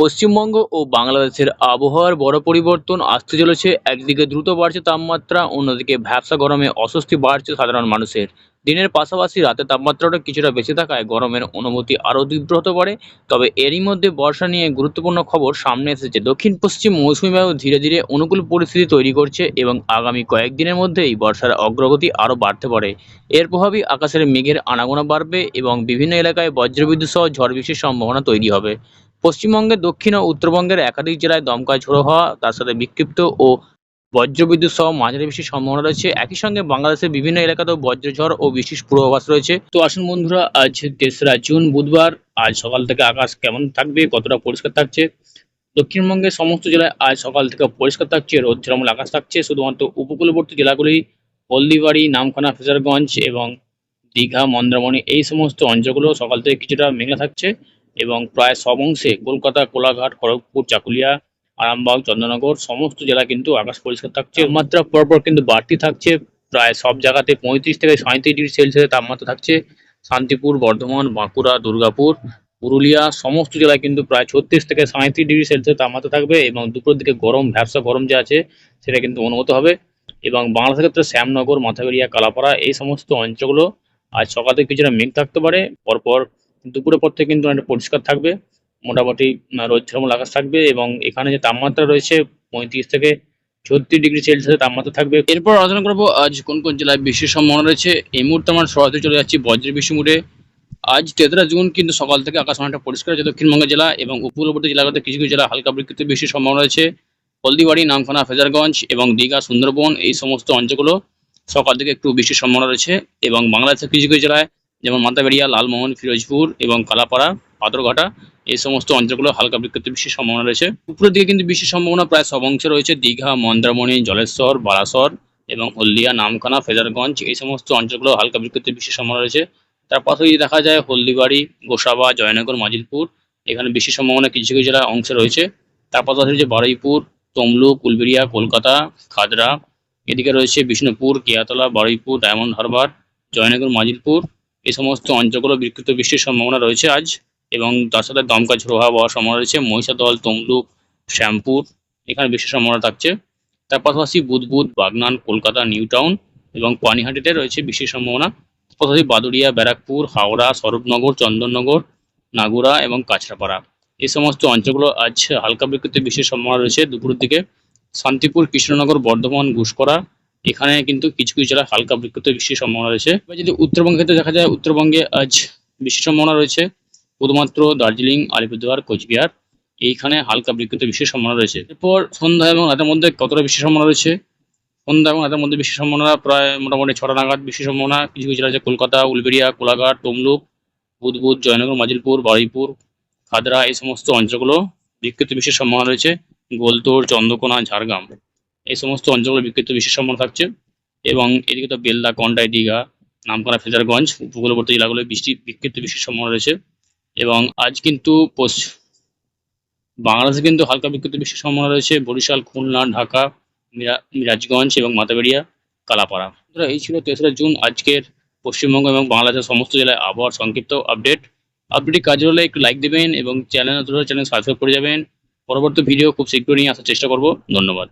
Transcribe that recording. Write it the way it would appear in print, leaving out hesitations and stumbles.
পশ্চিমবঙ্গ ও বাংলাদেশের আবহাওয়ার বড় পরিবর্তন আসতে চলেছে। একদিকে দ্রুত বাড়ছে তাপমাত্রা, অন্যদিকে ভ্যাপসা গরমে অস্বস্তি বাড়ছে সাধারণ মানুষের। দিনের পাশাপাশি রাতে তাপমাত্রাটা কিছুটা বেশি থাকায় গরমের অনুভূতি আরও তীব্র হতে পারে। তবে এরই মধ্যে বর্ষা নিয়ে গুরুত্বপূর্ণ খবর সামনে এসেছে। দক্ষিণ পশ্চিম মৌসুমী বায়ু ধীরে ধীরে অনুকূল পরিস্থিতি তৈরি করছে এবং আগামী কয়েকদিনের মধ্যেই বর্ষার অগ্রগতি আরও বাড়তে পারে। এর প্রভাবেই আকাশের মেঘের আনাগোনা বাড়বে এবং বিভিন্ন এলাকায় বজ্রবিদ্যুৎ সহ ঝড় বৃষ্টির সম্ভাবনা তৈরি হবে। পশ্চিমবঙ্গের দক্ষিণ ও উত্তরবঙ্গের একাধিক জেলায় দমকা ঝোড়ো হওয়া, তার সাথে বিক্ষিপ্ত ও বজ্রবিদ্যুৎ সহ মাঝারি বৃষ্টির সম্ভাবনা রয়েছে। একই সঙ্গে বাংলাদেশের বিভিন্ন এলাকাতেও বজ্রঝড় ও বৃষ্টির পূর্বাভাস রয়েছে। তো আসুন বন্ধুরা, আজ 3রা জুন বুধবার, আজ সকাল থেকে আকাশ কেমন থাকবে, কতটা পরিষ্কার থাকছে। দক্ষিণবঙ্গের সমস্ত জেলায় আজ সকাল থেকে পরিষ্কার থাকছে, রোদ ঝলমল আকাশ থাকছে। শুধুমাত্র উপকূলবর্তী জেলাগুলি হলদিবাড়ি, নামখানা, ফ্রেজারগঞ্জ এবং দীঘা, মন্দারমণি এই সমস্ত অঞ্চলগুলো সকাল থেকে কিছুটা মেঘলা থাকছে এবং প্রায় সব অংশে কলকাতা, কোলাঘাট, খড়গপুর, চাকুলিয়া, আরামবাগ, চন্দ্রনগর সমস্ত জেলা কিন্তু আকাশ পরিষ্কার থাকছে। তাপমাত্রা পরপর কিন্তু বাড়তি থাকছে, প্রায় সব জায়গাতে 35 থেকে 37 ডিগ্রি সেলসিয়াসের তাপমাত্রা থাকছে। শান্তিপুর, বর্ধমান, বাঁকুড়া, দুর্গাপুর, পুরুলিয়া সমস্ত জেলায় কিন্তু প্রায় 36 থেকে 37 ডিগ্রি সেলসিয়াস তাপমাত্রা থাকবে এবং দুপুরের দিকে গরম, ভ্যাপসা গরম যে আছে সেটা কিন্তু অনুভূত হবে। এবং বাংলাদেশের ক্ষেত্রে শ্যামনগর, মাথাবেড়িয়া, কালাপাড়া এই সমস্ত অঞ্চলগুলো আজ সকাল থেকে কিছুটা মেঘ থাকতে পারে। পরপর দুপুরের পর থেকে কিন্তু অনেকটা পরিষ্কার থাকবে, মোটামুটি রোদ ঝলমল আকাশ থাকবে এবং এখানে যে তাপমাত্রা রয়েছে 35 থেকে 36 ডিগ্রি সেলসিয়াস তাপমাত্রা থাকবে। এরপর আলোচনা করবো আজ কোন কোন জেলায় বৃষ্টির সম্ভাবনা রয়েছে। এই মুহূর্তে আমরা সরাসরি চলে যাচ্ছি বজ্র বৃষ্টি মুডে। আজ 13 জুন কিন্তু সকাল থেকে আকাশ অনেকটা পরিষ্কার আছে দক্ষিণবঙ্গের জেলা এবং উপকূলবর্তী জেলাগুলোতে কিছু কিছু জেলা হালকা বিক্ষিপ্ত বৃষ্টির সম্ভাবনা রয়েছে। হলদিবাড়ি, নামখানা, ফ্রেজারগঞ্জ এবং দীঘা, সুন্দরবন এই সমস্ত অঞ্চলগুলো সকাল থেকে একটু বৃষ্টির সম্ভাবনা রয়েছে এবং বাংলাদেশের কিছু কিছু জেলায় যেমন মাথাবেড়িয়া, লালমোহন, ফিরোজপুর এবং কালাপাড়া, পাথরঘাটা এই সমস্ত অঞ্চলগুলো হালকা বিক্ষিপ্ত বৃষ্টির সম্ভাবনা রয়েছে। উপরের দিকে কিন্তু বৃষ্টির সম্ভাবনা প্রায় সব অংশে রয়েছে। দীঘা, মন্দারমণি, জলেশ্বর, বারাসর এবং হলদিয়া, নামখানা, ফ্রেজারগঞ্জ এই সমস্ত অঞ্চলগুলো হালকা বিক্ষিপ্ত বৃষ্টির সম্ভাবনা রয়েছে। তার পাশে যদি দেখা যায় হলদিবাড়ি, গোসাবা, জয়নগর, মাজিলপুর এখানে বৃষ্টির সম্ভাবনা কিছু কিছু জেলায় অংশে রয়েছে। তার পাশাপাশি যে বারুইপুর, তমলুক, উলবেড়িয়া, কলকাতা, খাদরা এদিকে রয়েছে বিষ্ণুপুর, কেয়াতলা, বারুইপুর, ডায়মন্ড হারবার, জয়নগর, মাজিলপুর এই সমস্ত অঞ্চলগুলো বিক্ষিপ্ত বৃষ্টির সম্ভাবনা রয়েছে আজ এবং তার সাথে দমকা ঝোড়ো হাওয়া বওয়ার সম্ভাবনা রয়েছে। মহিষাদল, তমলুক, শ্যামপুর এখানে বৃষ্টির সম্ভাবনা থাকছে। তার পাশাপাশি বুদবুদ, বাগনান, কলকাতা, নিউ টাউন এবং পানিহাটিতে রয়েছে বৃষ্টির সম্ভাবনা। পাশাপাশি বাদুড়িয়া, ব্যারাকপুর, হাওড়া, স্বরূপনগর, চন্দননগর, নাগুরা এবং কাছড়াপাড়া এই সমস্ত অঞ্চলগুলো আজ হালকা বিক্ষিপ্ত বৃষ্টির সম্ভাবনা রয়েছে দুপুরের দিকে। শান্তিপুর, কৃষ্ণনগর, বর্ধমান, ঘুষকরা এখানে কিন্তু কিছু কিছু জেলায় হালকা বিক্ষিপ্ত বৃষ্টির সম্ভাবনা রয়েছে। এবার যদি উত্তরবঙ্গের ক্ষেত্রে দেখা যায়, উত্তরবঙ্গে আজ বৃষ্টির সম্ভাবনা রয়েছে শুধুমাত্র দার্জিলিং, আলিপুরদুয়ার, কোচবিহার এইখানে হালকা বিক্ষিপ্ত বৃষ্টির সম্ভাবনা রয়েছে। এরপর সন্ধ্যা এবং রাতের মধ্যে কতটা বৃষ্টির সম্ভাবনা রয়েছে। সন্ধ্যা এবং রাতের মধ্যে বৃষ্টির সম্ভাবনা প্রায় মোটামুটি 6টা নাগাদ বৃষ্টির সম্ভাবনা কিছু কিছু জেলা আছে। কলকাতা, উলবেড়িয়া, কোলাঘাট, তমলুক, বুদবুদ, জয়নগর, মাজিলপুর, বারুইপুর, খাদরা এই সমস্ত অঞ্চলগুলো বিক্ষিপ্ত বৃষ্টির সম্ভাবনা রয়েছে। গোলতোড়, চন্দ্রকোনা, ঝাড়গ্রাম এই সমস্ত অঞ্চলগুলো বিক্ষিপ্ত বৃষ্টির সম্ভাবনা থাকছে এবং এদিকে তো বেলদা, কন্টাই, দীঘা, নামখানা, ফ্রেজারগঞ্জ উপকূলবর্তী জেলাগুলো বিক্ষিপ্ত বৃষ্টির সম্ভাবনা রয়েছে এবং আজ কিন্তু বাংলাদেশে কিন্তু হালকা বিক্ষিপ্ত বৃষ্টির সম্ভাবনা রয়েছে। বরিশাল, খুলনা, ঢাকা, মিরাজগঞ্জ এবং মাথাবেড়িয়া, কালাপাড়া। বন্ধুরা, এই ছিল 3রা জুন আজকের পশ্চিমবঙ্গ এবং বাংলাদেশের সমস্ত জেলায় আবহাওয়ার সংক্ষিপ্ত আপডেটটি কাজে হলে একটু লাইক দেবেন এবং চ্যানেল সাবস্ক্রাইব করে যাবেন। পরবর্তী ভিডিও খুব শীঘ্রই নিয়ে আসার চেষ্টা করব। ধন্যবাদ।